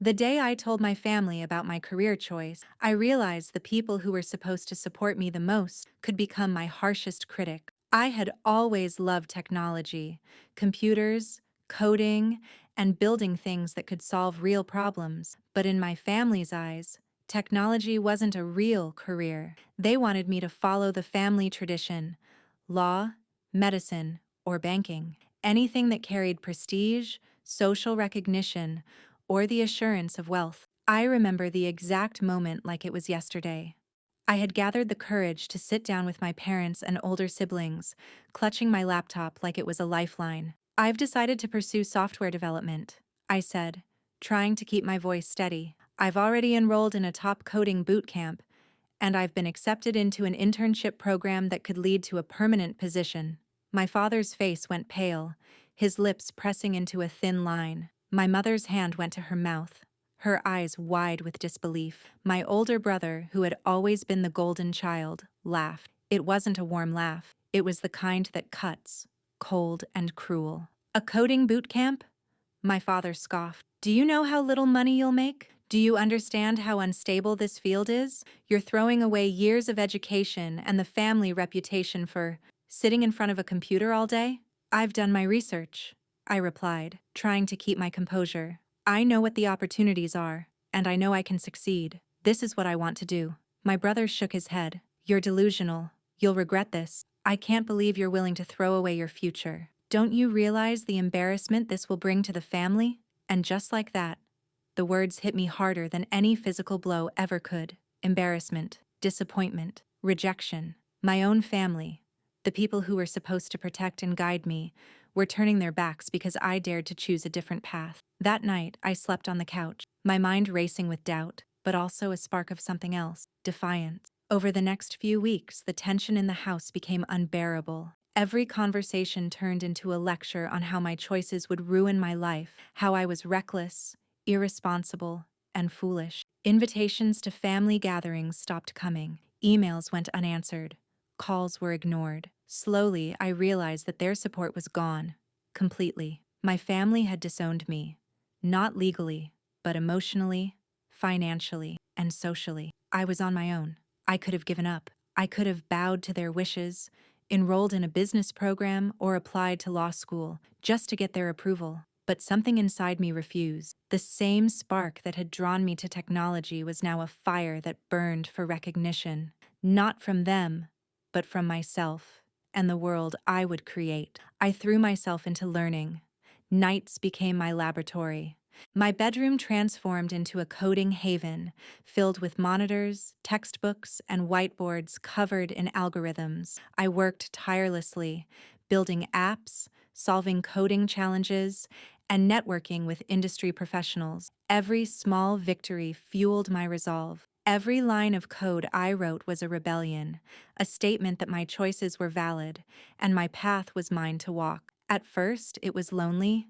The day I told my family about my career choice, I realized the people who were supposed to support me the most could become my harshest critic. I had always loved technology, computers, coding, and building things that could solve real problems. But in my family's eyes, technology wasn't a real career. They wanted me to follow the family tradition: law, medicine, or banking. Anything that carried prestige, social recognition, or the assurance of wealth. I remember the exact moment like it was yesterday. I had gathered the courage to sit down with my parents and older siblings, clutching my laptop like it was a lifeline. "I've decided to pursue software development," I said, trying to keep my voice steady. "I've already enrolled in a top coding boot camp, and I've been accepted into an internship program that could lead to a permanent position." My father's face went pale, his lips pressing into a thin line. My mother's hand went to her mouth, her eyes wide with disbelief. My older brother, who had always been the golden child, laughed. It wasn't a warm laugh. It was the kind that cuts, cold and cruel. "A coding boot camp?" My father scoffed. "Do you know how little money you'll make? Do you understand how unstable this field is? You're throwing away years of education and the family reputation for sitting in front of a computer all day." "I've done my research," I replied, trying to keep my composure. "I know what the opportunities are, and I know I can succeed. This is what I want to do." My brother shook his head. "You're delusional. You'll regret this. I can't believe you're willing to throw away your future. Don't you realize the embarrassment this will bring to the family?" And just like that, the words hit me harder than any physical blow ever could. Embarrassment, disappointment, rejection. My own family, the people who were supposed to protect and guide me, were turning their backs because I dared to choose a different path. That night, I slept on the couch, my mind racing with doubt, but also a spark of something else: defiance. Over the next few weeks, the tension in the house became unbearable. Every conversation turned into a lecture on how my choices would ruin my life, how I was reckless, irresponsible, and foolish. Invitations to family gatherings stopped coming. Emails went unanswered. Calls were ignored. Slowly, I realized that their support was gone. Completely. My family had disowned me. Not legally, but emotionally, financially, and socially. I was on my own. I could have given up. I could have bowed to their wishes, enrolled in a business program, or applied to law school just to get their approval. But something inside me refused. The same spark that had drawn me to technology was now a fire that burned for recognition, not from them, but from myself and the world I would create. I threw myself into learning. Nights became my laboratory. My bedroom transformed into a coding haven, filled with monitors, textbooks, and whiteboards covered in algorithms. I worked tirelessly, building apps, solving coding challenges, and networking with industry professionals. Every small victory fueled my resolve. Every line of code I wrote was a rebellion, a statement that my choices were valid, and my path was mine to walk. At first, it was lonely.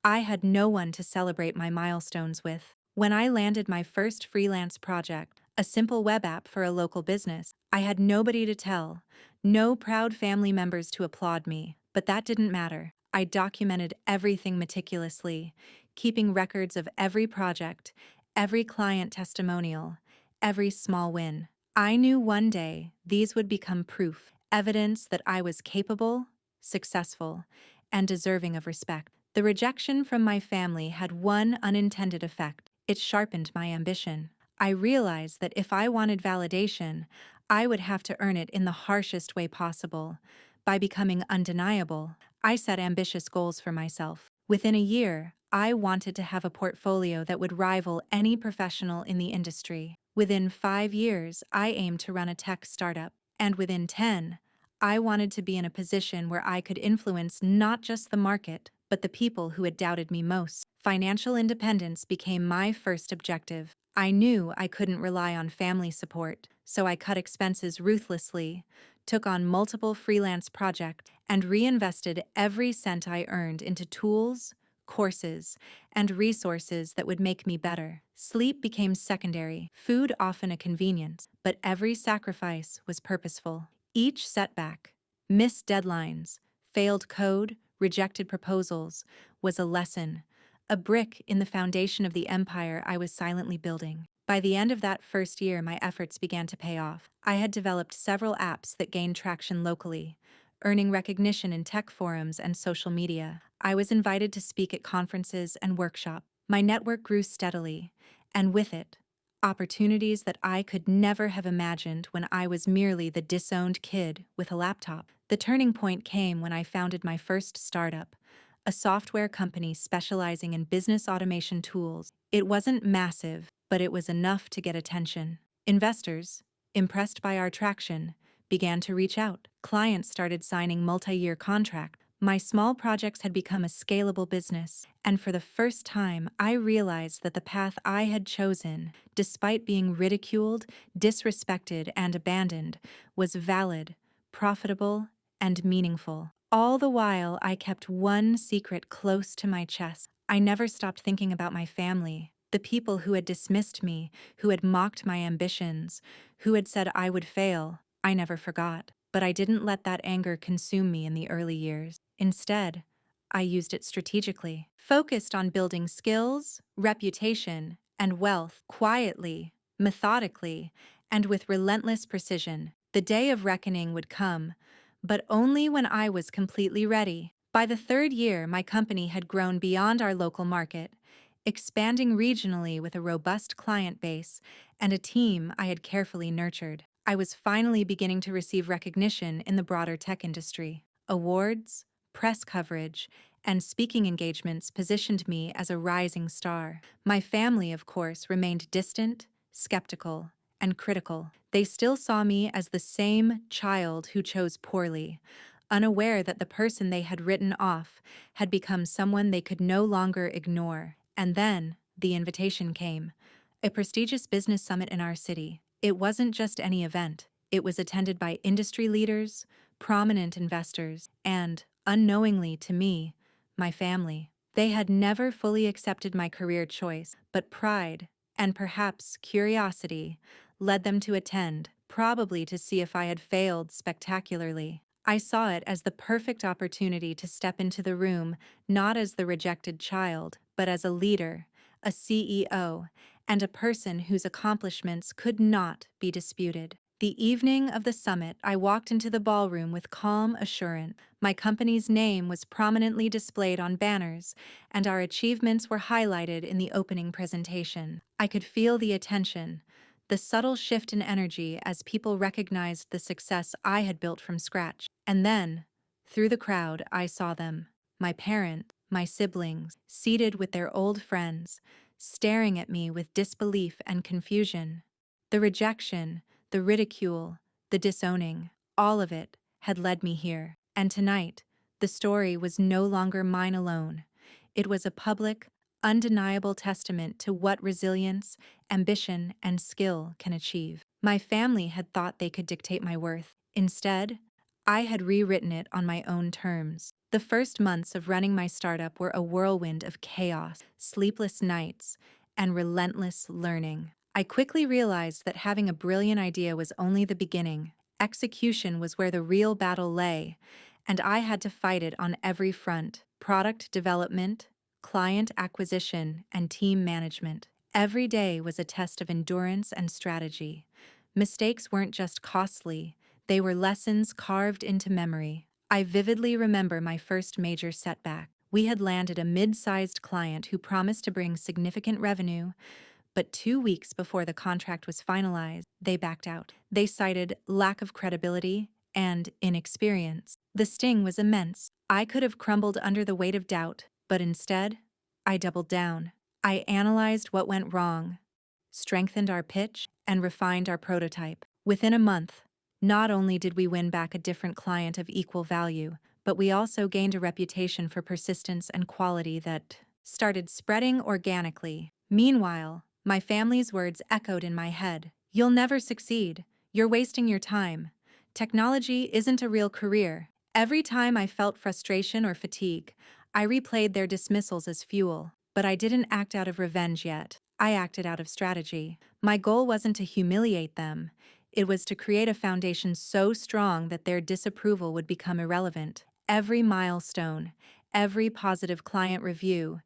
I had no one to celebrate my milestones with. When I landed my first freelance project, a simple web app for a local business, I had nobody to tell, no proud family members to applaud me. But that didn't matter. I documented everything meticulously, keeping records of every project, every client testimonial, every small win. I knew one day these would become proof, evidence that I was capable, successful, and deserving of respect. The rejection from my family had one unintended effect. It sharpened my ambition. I realized that if I wanted validation, I would have to earn it in the harshest way possible, by becoming undeniable. I set ambitious goals for myself. Within a year, I wanted to have a portfolio that would rival any professional in the industry. Within 5 years, I aimed to run a tech startup. And within 10, I wanted to be in a position where I could influence not just the market, but the people who had doubted me most. Financial independence became my first objective. I knew I couldn't rely on family support, so I cut expenses ruthlessly, took on multiple freelance projects, and reinvested every cent I earned into tools, courses, and resources that would make me better. Sleep became secondary, food often a convenience, but every sacrifice was purposeful. Each setback, missed deadlines, failed code, rejected proposals, was a lesson, a brick in the foundation of the empire I was silently building. By the end of that first year, my efforts began to pay off. I had developed several apps that gained traction locally, earning recognition in tech forums and social media. I was invited to speak at conferences and workshops. My network grew steadily, and with it, opportunities that I could never have imagined when I was merely the disowned kid with a laptop. The turning point came when I founded my first startup, a software company specializing in business automation tools. It wasn't massive, but it was enough to get attention. Investors, impressed by our traction, began to reach out. Clients started signing multi-year contracts. My small projects had become a scalable business, and for the first time, I realized that the path I had chosen, despite being ridiculed, disrespected, and abandoned, was valid, profitable, and meaningful. All the while, I kept one secret close to my chest. I never stopped thinking about my family, the people who had dismissed me, who had mocked my ambitions, who had said I would fail. I never forgot. But I didn't let that anger consume me in the early years. Instead, I used it strategically, focused on building skills, reputation, and wealth quietly, methodically, and with relentless precision. The day of reckoning would come, but only when I was completely ready. By the third year, my company had grown beyond our local market, expanding regionally with a robust client base and a team I had carefully nurtured. I was finally beginning to receive recognition in the broader tech industry. Awards, press coverage, and speaking engagements positioned me as a rising star. My family, of course, remained distant, skeptical, and critical. They still saw me as the same child who chose poorly, unaware that the person they had written off had become someone they could no longer ignore. And then, the invitation came, a prestigious business summit in our city. It wasn't just any event. It was attended by industry leaders, prominent investors, and, unknowingly to me, my family. They had never fully accepted my career choice, but pride, and perhaps curiosity, led them to attend, probably to see if I had failed spectacularly. I saw it as the perfect opportunity to step into the room, not as the rejected child, but as a leader, a CEO, and a person whose accomplishments could not be disputed. The evening of the summit, I walked into the ballroom with calm assurance. My company's name was prominently displayed on banners, and our achievements were highlighted in the opening presentation. I could feel the attention, the subtle shift in energy as people recognized the success I had built from scratch. And then, through the crowd, I saw them, my parents, my siblings, seated with their old friends, staring at me with disbelief and confusion. The rejection, the ridicule, the disowning, all of it had led me here. And tonight, the story was no longer mine alone. It was a public, undeniable testament to what resilience, ambition, and skill can achieve. My family had thought they could dictate my worth. Instead, I had rewritten it on my own terms. The first months of running my startup were a whirlwind of chaos, sleepless nights, and relentless learning. I quickly realized that having a brilliant idea was only the beginning. Execution was where the real battle lay, and I had to fight it on every front: product development, client acquisition, and team management. Every day was a test of endurance and strategy. Mistakes weren't just costly, they were lessons carved into memory. I vividly remember my first major setback. We had landed a mid-sized client who promised to bring significant revenue, but 2 weeks before the contract was finalized, they backed out. They cited lack of credibility and inexperience. The sting was immense. I could have crumbled under the weight of doubt, but instead, I doubled down. I analyzed what went wrong, strengthened our pitch, and refined our prototype. Within a month, not only did we win back a different client of equal value, but we also gained a reputation for persistence and quality that started spreading organically. Meanwhile, my family's words echoed in my head. "You'll never succeed. You're wasting your time. Technology isn't a real career." Every time I felt frustration or fatigue, I replayed their dismissals as fuel. But I didn't act out of revenge yet. I acted out of strategy. My goal wasn't to humiliate them. It was to create a foundation so strong that their disapproval would become irrelevant. Every milestone, every positive client review,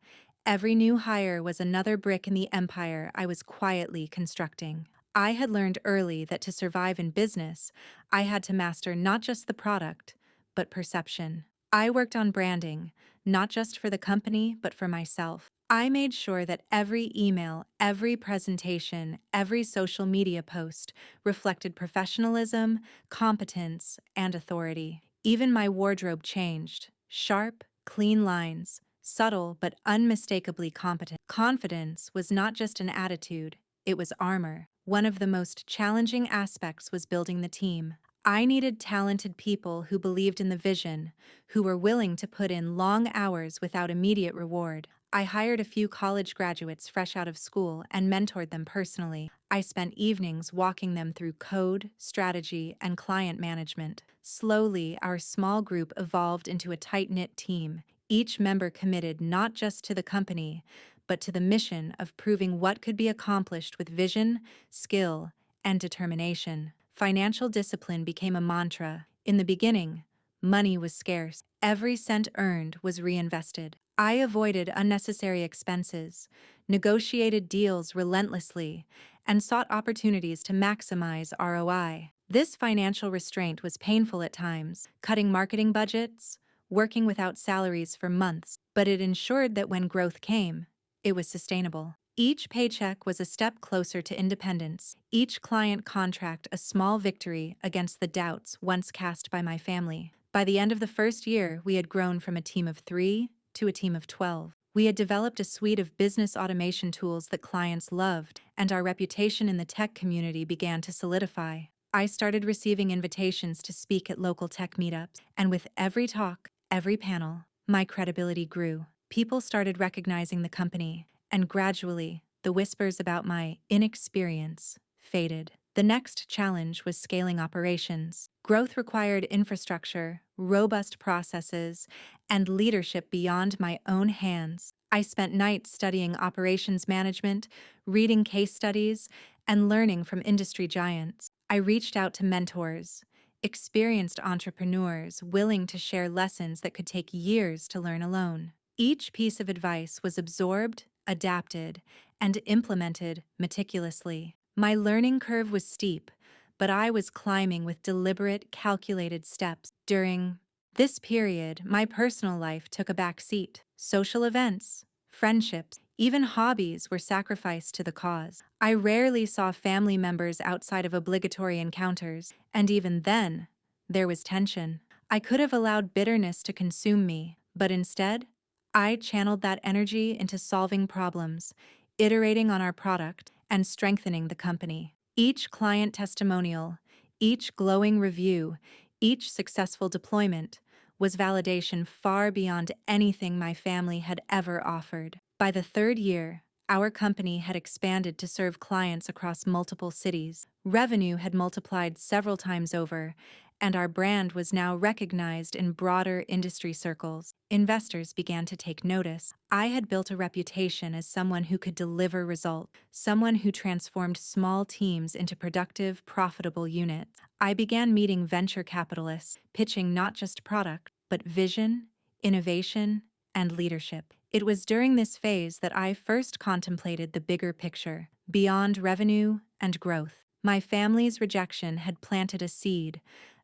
Every new hire was another brick in the empire I was quietly constructing. I had learned early that to survive in business, I had to master not just the product, but perception. I worked on branding, not just for the company, but for myself. I made sure that every email, every presentation, every social media post reflected professionalism, competence, and authority. Even my wardrobe changed. Sharp, clean lines, subtle but unmistakably competent. Confidence was not just an attitude, it was armor. One of the most challenging aspects was building the team. I needed talented people who believed in the vision, who were willing to put in long hours without immediate reward. I hired a few college graduates fresh out of school and mentored them personally. I spent evenings walking them through code, strategy, and client management. Slowly, our small group evolved into a tight-knit team, each member committed not just to the company, but to the mission of proving what could be accomplished with vision, skill, and determination. Financial discipline became a mantra. In the beginning, money was scarce. Every cent earned was reinvested. I avoided unnecessary expenses, negotiated deals relentlessly, and sought opportunities to maximize ROI. This financial restraint was painful at times, cutting marketing budgets, working without salaries for months, but it ensured that when growth came, it was sustainable. Each paycheck was a step closer to independence, each client contract a small victory against the doubts once cast by my family. By the end of the first year, we had grown from a team of 3 to a team of 12. We had developed a suite of business automation tools that clients loved, and our reputation in the tech community began to solidify. I started receiving invitations to speak at local tech meetups, and with every talk, every panel, my credibility grew. People started recognizing the company, and gradually, the whispers about my inexperience faded. The next challenge was scaling operations. Growth required infrastructure, robust processes, and leadership beyond my own hands. I spent nights studying operations management, reading case studies, and learning from industry giants. I reached out to mentors, experienced entrepreneurs willing to share lessons that could take years to learn alone. Each piece of advice was absorbed, adapted, and implemented meticulously. My learning curve was steep, but I was climbing with deliberate, calculated steps. During this period, my personal life took a back seat. Social events, friendships, even hobbies were sacrificed to the cause. I rarely saw family members outside of obligatory encounters, and even then, there was tension. I could have allowed bitterness to consume me, but instead, I channeled that energy into solving problems, iterating on our product, and strengthening the company. Each client testimonial, each glowing review, each successful deployment was validation far beyond anything my family had ever offered. By the third year, our company had expanded to serve clients across multiple cities. Revenue had multiplied several times over, and our brand was now recognized in broader industry circles. Investors began to take notice. I had built a reputation as someone who could deliver results, someone who transformed small teams into productive, profitable units. I began meeting venture capitalists, pitching not just product, but vision, innovation, and leadership. It was during this phase that I first contemplated the bigger picture, beyond revenue and growth. My family's rejection had planted a seed,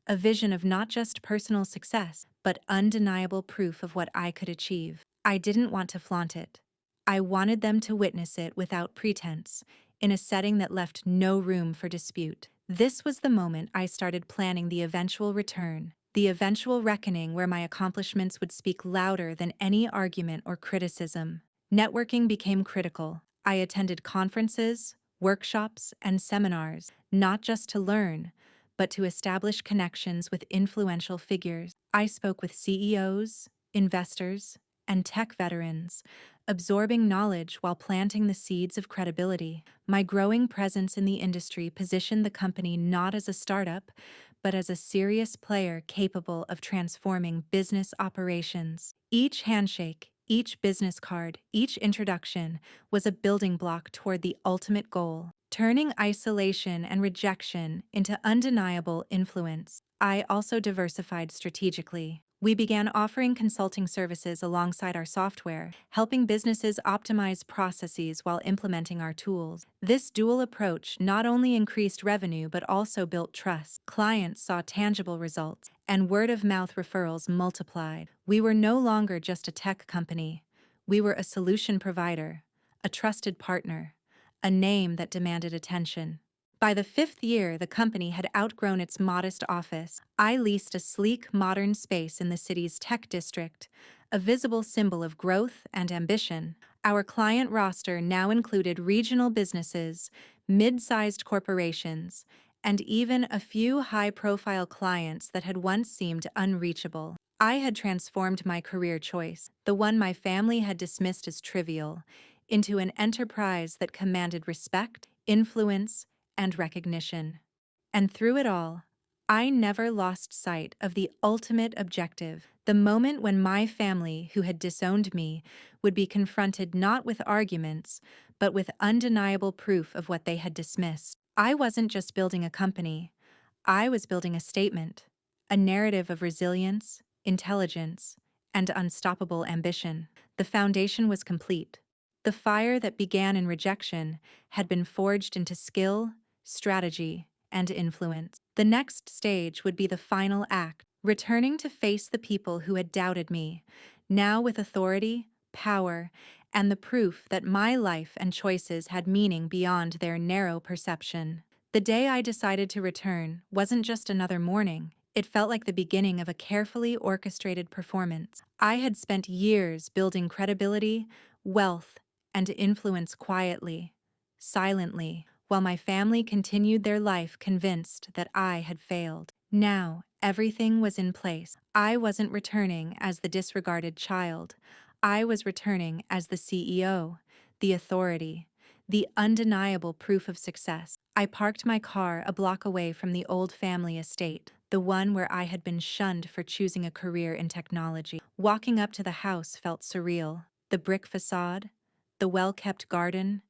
a vision of not just personal success, but undeniable proof of what I could achieve. I didn't want to flaunt it. I wanted them to witness it without pretense, in a setting that left no room for dispute. This was the moment I started planning the eventual return, the eventual reckoning where my accomplishments would speak louder than any argument or criticism. Networking became critical. I attended conferences, workshops, and seminars, not just to learn, but to establish connections with influential figures. I spoke with CEOs, investors, and tech veterans, absorbing knowledge while planting the seeds of credibility. My growing presence in the industry positioned the company not as a startup, but as a serious player capable of transforming business operations. Each handshake, each business card, each introduction was a building block toward the ultimate goal, turning isolation and rejection into undeniable influence. I also diversified strategically. We began offering consulting services alongside our software, helping businesses optimize processes while implementing our tools. This dual approach not only increased revenue but also built trust. Clients saw tangible results, and word of mouth referrals multiplied. We were no longer just a tech company. We were a solution provider, a trusted partner, a name that demanded attention. By the fifth year, the company had outgrown its modest office. I leased a sleek, modern space in the city's tech district, a visible symbol of growth and ambition. Our client roster now included regional businesses, mid-sized corporations, and even a few high-profile clients that had once seemed unreachable. I had transformed my career choice, the one my family had dismissed as trivial, into an enterprise that commanded respect, influence, and recognition. And through it all, I never lost sight of the ultimate objective, the moment when my family, who had disowned me, would be confronted not with arguments, but with undeniable proof of what they had dismissed. I wasn't just building a company, I was building a statement, a narrative of resilience, intelligence, and unstoppable ambition. The foundation was complete. The fire that began in rejection had been forged into skill, strategy, and influence. The next stage would be the final act, returning to face the people who had doubted me, now with authority, power, and the proof that my life and choices had meaning beyond their narrow perception. The day I decided to return wasn't just another morning. It felt like the beginning of a carefully orchestrated performance. I had spent years building credibility, wealth, and influence quietly, silently, while my family continued their life convinced that I had failed. Now, everything was in place. I wasn't returning as the disregarded child. I was returning as the CEO, the authority, the undeniable proof of success. I parked my car a block away from the old family estate, the one where I had been shunned for choosing a career in technology. Walking up to the house felt surreal. The brick facade, the well-kept garden,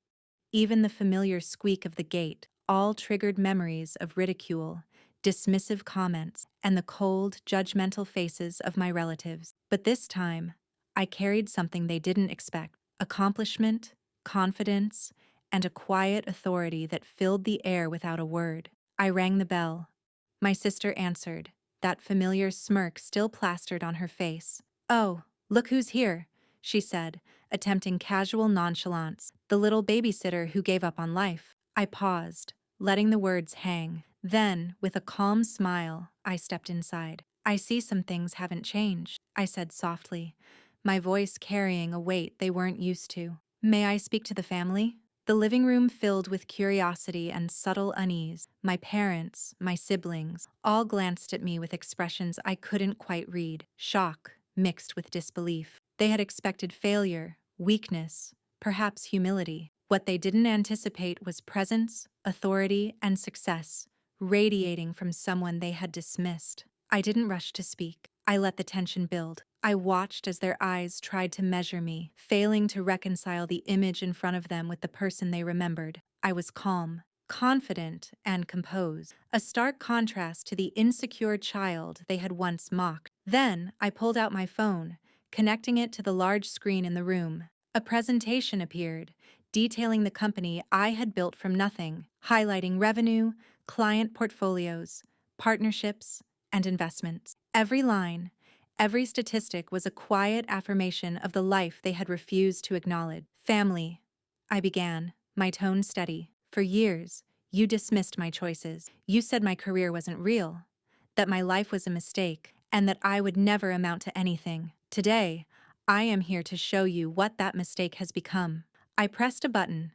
even the familiar squeak of the gate, all triggered memories of ridicule, dismissive comments, and the cold, judgmental faces of my relatives. But this time, I carried something they didn't expect: accomplishment, confidence, and a quiet authority that filled the air without a word. I rang the bell. My sister answered, that familiar smirk still plastered on her face. "Oh, look who's here," she said, attempting casual nonchalance. "The little babysitter who gave up on life." I paused, letting the words hang. Then, with a calm smile, I stepped inside. "I see some things haven't changed," I said softly, my voice carrying a weight they weren't used to. "May I speak to the family?" The living room filled with curiosity and subtle unease. My parents, my siblings, all glanced at me with expressions I couldn't quite read: shock mixed with disbelief. They had expected failure, weakness, perhaps humility. What they didn't anticipate was presence, authority, and success, radiating from someone they had dismissed. I didn't rush to speak. I let the tension build. I watched as their eyes tried to measure me, failing to reconcile the image in front of them with the person they remembered. I was calm, confident, and composed, a stark contrast to the insecure child they had once mocked. Then I pulled out my phone, connecting it to the large screen in the room. A presentation appeared, detailing the company I had built from nothing, highlighting revenue, client portfolios, partnerships, and investments. Every line, every statistic was a quiet affirmation of the life they had refused to acknowledge. "Family," I began, my tone steady. "For years, you dismissed my choices. You said my career wasn't real, that my life was a mistake, and that I would never amount to anything. Today, I am here to show you what that mistake has become." I pressed a button,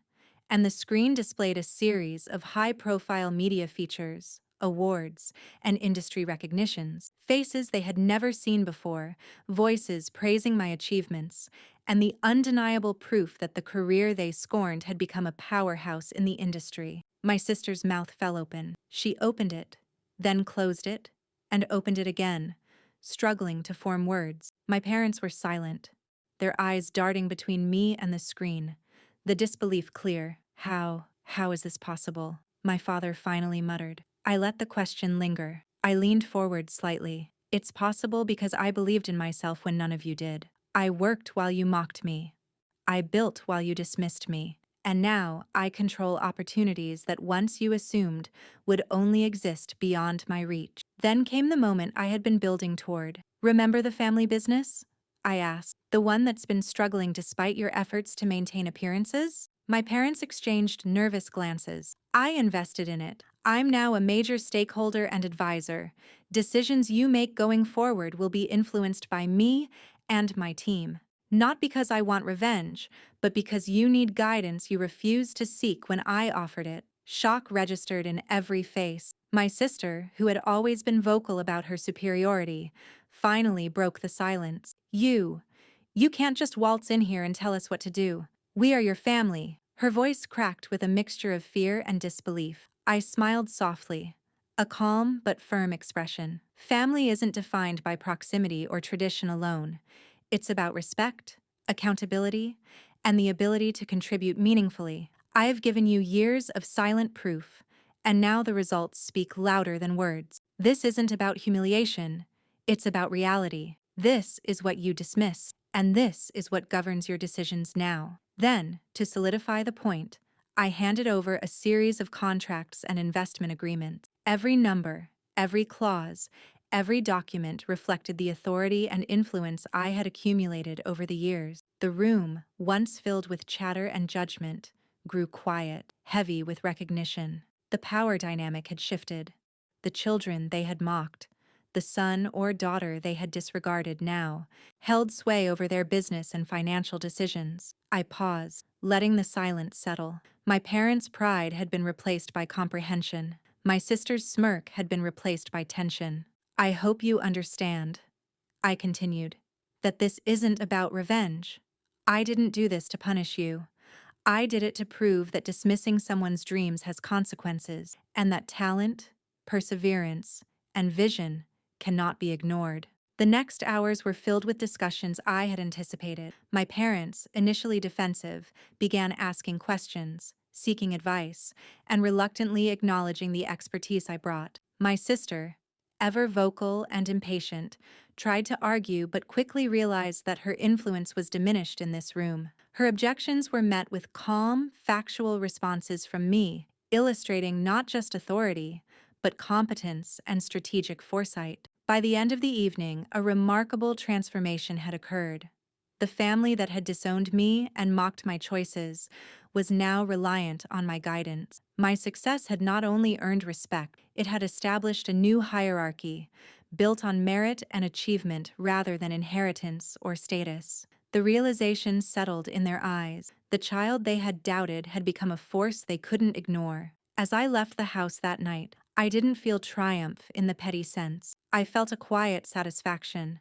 and the screen displayed a series of high-profile media features, awards, and industry recognitions, faces they had never seen before, voices praising my achievements, and the undeniable proof that the career they scorned had become a powerhouse in the industry. My sister's mouth fell open. She opened it, then closed it, and opened it again, struggling to form words. My parents were silent, their eyes darting between me and the screen, the disbelief clear. How is this possible?" My father finally muttered. I let the question linger. I leaned forward slightly. It's possible because I believed in myself when none of you did. I worked while you mocked me. I built while you dismissed me. And now I control opportunities that once you assumed would only exist beyond my reach. Then came the moment I had been building toward. Remember the family business? I asked. The one that's been struggling despite your efforts to maintain appearances? My parents exchanged nervous glances. I invested in it. I'm now a major stakeholder and advisor. Decisions you make going forward will be influenced by me and my team. Not because I want revenge, but because you need guidance you refused to seek when I offered it. Shock registered in every face. My sister, who had always been vocal about her superiority, finally broke the silence. You can't just waltz in here and tell us what to do. We are your family. Her voice cracked with a mixture of fear and disbelief. I smiled softly. A calm but firm expression. Family isn't defined by proximity or tradition alone. It's about respect, accountability, and the ability to contribute meaningfully. I have given you years of silent proof, and now the results speak louder than words. This isn't about humiliation, it's about reality. This is what you dismissed, and this is what governs your decisions now. Then, to solidify the point, I handed over a series of contracts and investment agreements. Every number, every clause, every document reflected the authority and influence I had accumulated over the years. The room, once filled with chatter and judgment, grew quiet, heavy with recognition. The power dynamic had shifted. The children they had mocked, the son or daughter they had disregarded now, held sway over their business and financial decisions. I paused, letting the silence settle. My parents' pride had been replaced by comprehension. My sister's smirk had been replaced by tension. I hope you understand, I continued, that this isn't about revenge. I didn't do this to punish you. I did it to prove that dismissing someone's dreams has consequences, and that talent, perseverance, and vision cannot be ignored. The next hours were filled with discussions I had anticipated. My parents, initially defensive, began asking questions, seeking advice, and reluctantly acknowledging the expertise I brought. My sister, ever vocal and impatient, tried to argue but quickly realized that her influence was diminished in this room. Her objections were met with calm, factual responses from me, illustrating not just authority, but competence and strategic foresight. By the end of the evening, a remarkable transformation had occurred. The family that had disowned me and mocked my choices was now reliant on my guidance. My success had not only earned respect, it had established a new hierarchy, built on merit and achievement rather than inheritance or status. The realization settled in their eyes. The child they had doubted had become a force they couldn't ignore. As I left the house that night, I didn't feel triumph in the petty sense. I felt a quiet satisfaction,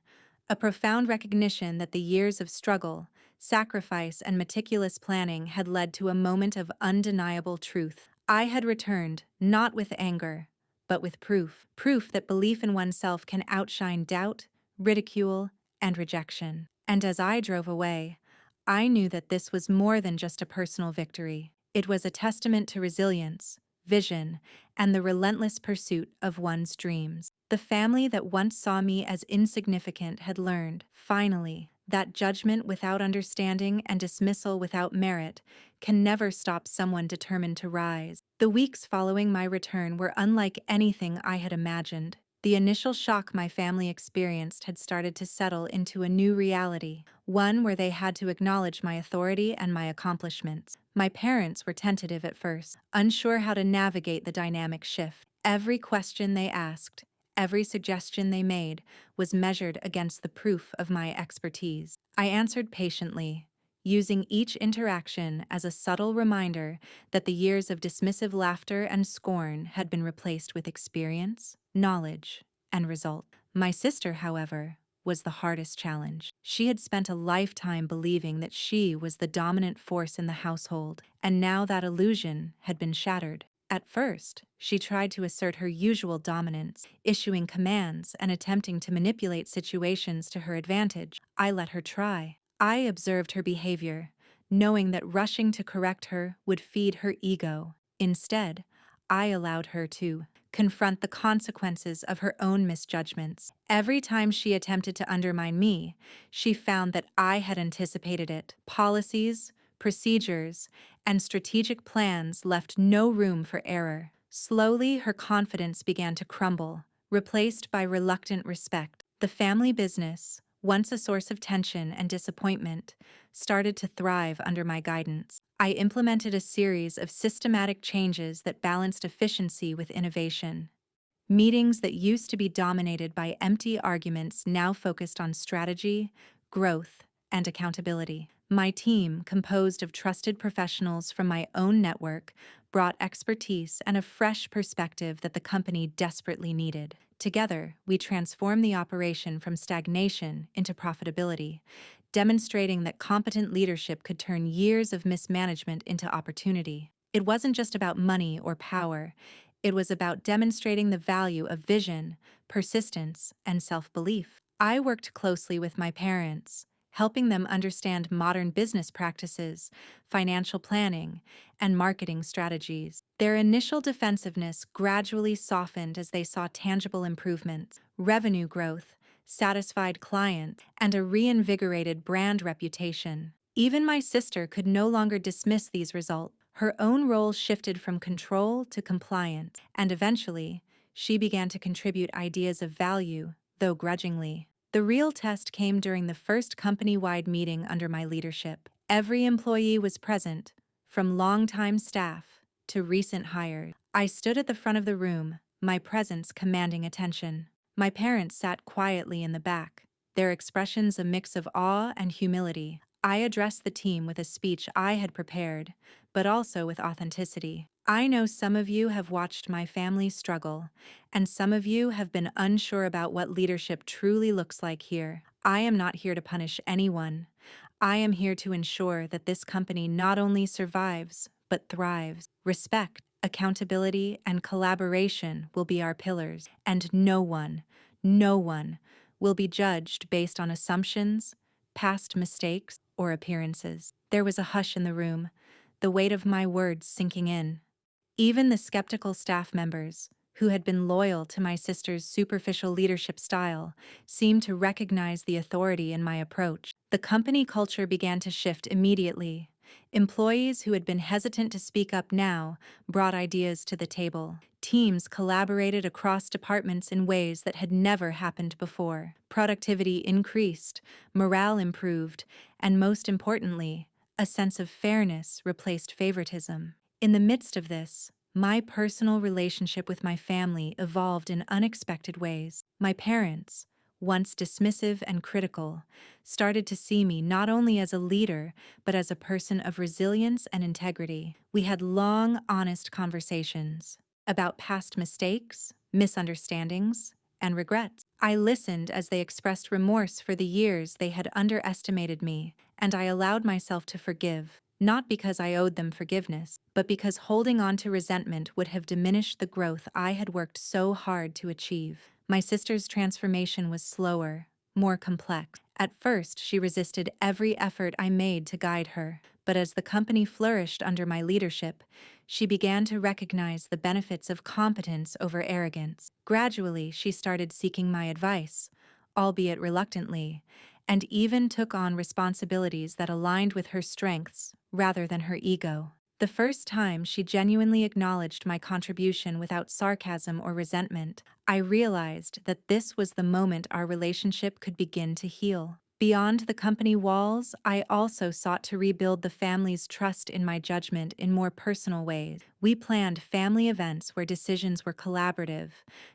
a profound recognition that the years of struggle, sacrifice, and meticulous planning had led to a moment of undeniable truth. I had returned, not with anger, but with proof that belief in oneself can outshine doubt, ridicule, and rejection. And as I drove away, I knew that this was more than just a personal victory. It was a testament to resilience, vision, and the relentless pursuit of one's dreams. The family that once saw me as insignificant had learned, finally, that judgment without understanding and dismissal without merit can never stop someone determined to rise. The weeks following my return were unlike anything I had imagined. The initial shock my family experienced had started to settle into a new reality, one where they had to acknowledge my authority and my accomplishments. My parents were tentative at first, unsure how to navigate the dynamic shift. Every question they asked, every suggestion they made, was measured against the proof of my expertise. I answered patiently, using each interaction as a subtle reminder that the years of dismissive laughter and scorn had been replaced with experience, knowledge, and result. My sister, however, was the hardest challenge. She had spent a lifetime believing that she was the dominant force in the household, and now that illusion had been shattered. At first, she tried to assert her usual dominance, issuing commands and attempting to manipulate situations to her advantage. I let her try. I observed her behavior, knowing that rushing to correct her would feed her ego. Instead, I allowed her to confront the consequences of her own misjudgments. Every time she attempted to undermine me, she found that I had anticipated it. Policies, procedures, and strategic plans left no room for error. Slowly, her confidence began to crumble, replaced by reluctant respect. The family business, once a source of tension and disappointment, started to thrive under my guidance. I implemented a series of systematic changes that balanced efficiency with innovation. Meetings that used to be dominated by empty arguments now focused on strategy, growth, and accountability. My team, composed of trusted professionals from my own network, brought expertise and a fresh perspective that the company desperately needed. Together, we transformed the operation from stagnation into profitability, demonstrating that competent leadership could turn years of mismanagement into opportunity. It wasn't just about money or power. It was about demonstrating the value of vision, persistence, and self-belief. I worked closely with my parents, helping them understand modern business practices, financial planning, and marketing strategies. Their initial defensiveness gradually softened as they saw tangible improvements, revenue growth, satisfied clients, and a reinvigorated brand reputation. Even my sister could no longer dismiss these results. Her own role shifted from control to compliance, and eventually, she began to contribute ideas of value, though grudgingly. The real test came during the first company-wide meeting under my leadership. Every employee was present, from longtime staff to recent hires. I stood at the front of the room, my presence commanding attention. My parents sat quietly in the back, their expressions a mix of awe and humility. I addressed the team with a speech I had prepared, but also with authenticity. I know some of you have watched my family struggle, and some of you have been unsure about what leadership truly looks like here. I am not here to punish anyone. I am here to ensure that this company not only survives, but thrives. Respect, accountability, and collaboration will be our pillars, and no one will be judged based on assumptions, past mistakes, or appearances. There was a hush in the room, the weight of my words sinking in. Even the skeptical staff members, who had been loyal to my sister's superficial leadership style, seemed to recognize the authority in my approach. The company culture began to shift immediately. Employees who had been hesitant to speak up now brought ideas to the table. Teams collaborated across departments in ways that had never happened before. Productivity increased, morale improved, and most importantly, a sense of fairness replaced favoritism. In the midst of this, my personal relationship with my family evolved in unexpected ways. My parents, once dismissive and critical, started to see me not only as a leader, but as a person of resilience and integrity. We had long, honest conversations about past mistakes, misunderstandings, and regrets. I listened as they expressed remorse for the years they had underestimated me, and I allowed myself to forgive, not because I owed them forgiveness, but because holding on to resentment would have diminished the growth I had worked so hard to achieve. My sister's transformation was slower, more complex. At first, she resisted every effort I made to guide her, but as the company flourished under my leadership, she began to recognize the benefits of competence over arrogance. Gradually, she started seeking my advice, albeit reluctantly, and even took on responsibilities that aligned with her strengths rather than her ego. The first time she genuinely acknowledged my contribution without sarcasm or resentment, I realized that this was the moment our relationship could begin to heal. Beyond the company walls, I also sought to rebuild the family's trust in my judgment in more personal ways. We planned family events where decisions were collaborative,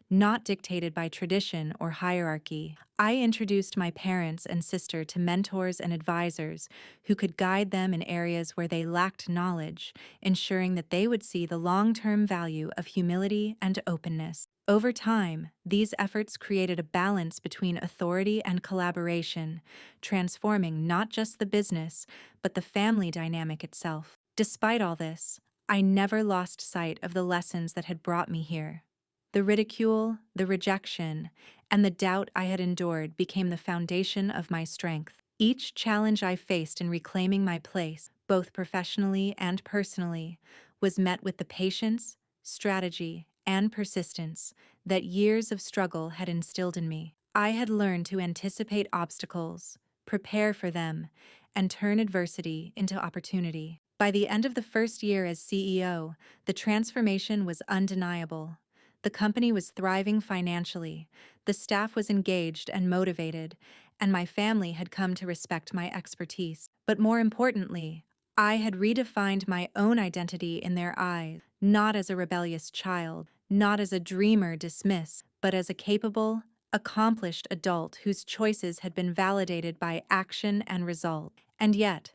not dictated by tradition or hierarchy. I introduced my parents and sister to mentors and advisors who could guide them in areas where they lacked knowledge, ensuring that they would see the long-term value of humility and openness. Over time, these efforts created a balance between authority and collaboration, transforming not just the business, but the family dynamic itself. Despite all this, I never lost sight of the lessons that had brought me here. The ridicule, the rejection, and the doubt I had endured became the foundation of my strength. Each challenge I faced in reclaiming my place, both professionally and personally, was met with the patience, strategy, and persistence that years of struggle had instilled in me. I had learned to anticipate obstacles, prepare for them, and turn adversity into opportunity. By the end of the first year as CEO, the transformation was undeniable. The company was thriving financially, the staff was engaged and motivated, and my family had come to respect my expertise. But more importantly, I had redefined my own identity in their eyes, not as a rebellious child, not as a dreamer dismissed, but as a capable, accomplished adult whose choices had been validated by action and result. And yet,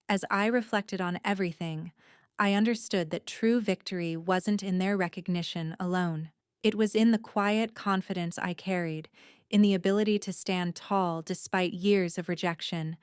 as I reflected on everything, I understood that true victory wasn't in their recognition alone. It was in the quiet confidence I carried, in the ability to stand tall despite years of rejection,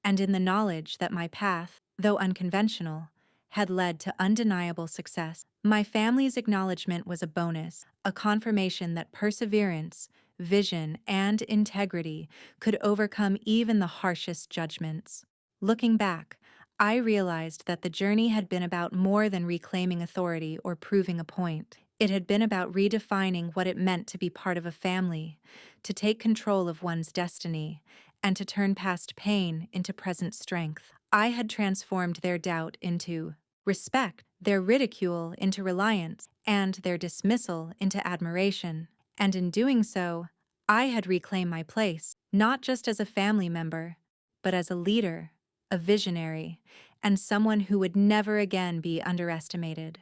and in the knowledge that my path, though unconventional, had led to undeniable success. My family's acknowledgement was a bonus, a confirmation that perseverance, vision, and integrity could overcome even the harshest judgments. Looking back, I realized that the journey had been about more than reclaiming authority or proving a point. It had been about redefining what it meant to be part of a family, to take control of one's destiny, and to turn past pain into present strength. I had transformed their doubt into respect, their ridicule into reliance, and their dismissal into admiration. And in doing so, I had reclaimed my place, not just as a family member, but as a leader, a visionary, and someone who would never again be underestimated.